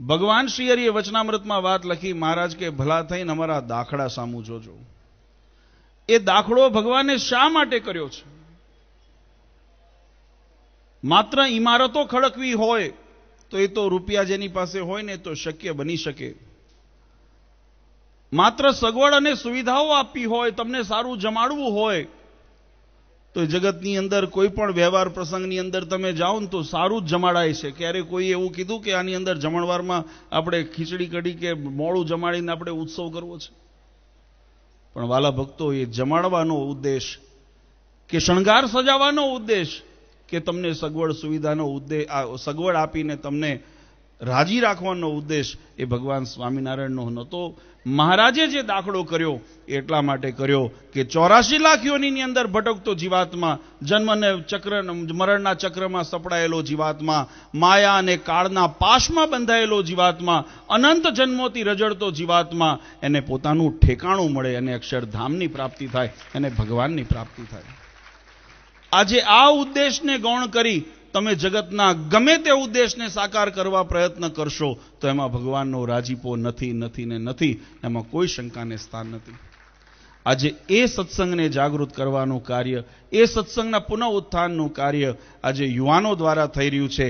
ભગવાન શ્રી હરિએ વચનામૃતમાં વાત લખી, મહારાજ કે ભલા થઈને અમારા દાખલા સામું જોજો. એ દાખલો ભગવાને શા માટે કર્યો છે? માત્ર ઇમારતો ખડકવી હોય તો એ તો રૂપિયા જેની પાસે હોય ને તો શક્ય બની શકે. માત્ર સગવડ અને સુવિધાઓ આપવી હોય, તમને સારું જમાડવું હોય તો જગતની અંદર કોઈ પણ વ્યવહાર પ્રસંગની અંદર તમે જાઓ ને તો સારું જ જમાડાય છે. ક્યારે કોઈ એવું કીધું કે આની અંદર જમણવારમાં આપણે ખીચડી કઢી કે મોળું જમાડીને આપણે ઉત્સવ કરવો છે? પણ વાલા ભક્તો, એ જમાડવાનો ઉદ્દેશ કે શણગાર સજાવવાનો ઉદ્દેશ કે તમને સગવડ સુવિધાનો ઉદ્દેશ, સગવડ આપીને તમને રાજી રાખવાનો ઉદ્દેશ એ ભગવાન સ્વામિનારાયણનો નહોતો. મહારાજે જે દાખલો કર્યો એટલા માટે કર્યો કે 84 લાખ યોનિની અંદર ભટકતો જીવાત્મા, જન્મને ચક્ર મરણના ચક્રમાં સપડાયેલો જીવાત્મા, માયા અને કાળના પાશમાં બંધાયેલો જીવાત્મા, અનંત જન્મોથી રજડતો જીવાત્મા, એને પોતાનું ઠેકાણું મળે, એને અક્ષરધામની પ્રાપ્તિ થાય, એને ભગવાનની પ્રાપ્તિ થાય. આજે આ ઉદ્દેશને ગૌણ કરી તમે જગતના ગમે તે ઉદ્દેશને સાકાર કરવા પ્રયત્ન કરશો તો એમાં ભગવાનનો રાજીપો નથી, નથી ને નથી. એમાં કોઈ શંકાને સ્થાન નથી. આજે એ સત્સંગને જાગૃત કરવાનું કાર્ય, એ સત્સંગના પુનઃ ઉત્થાનનું કાર્ય આજે યુવાનો દ્વારા થઈ રહ્યું છે.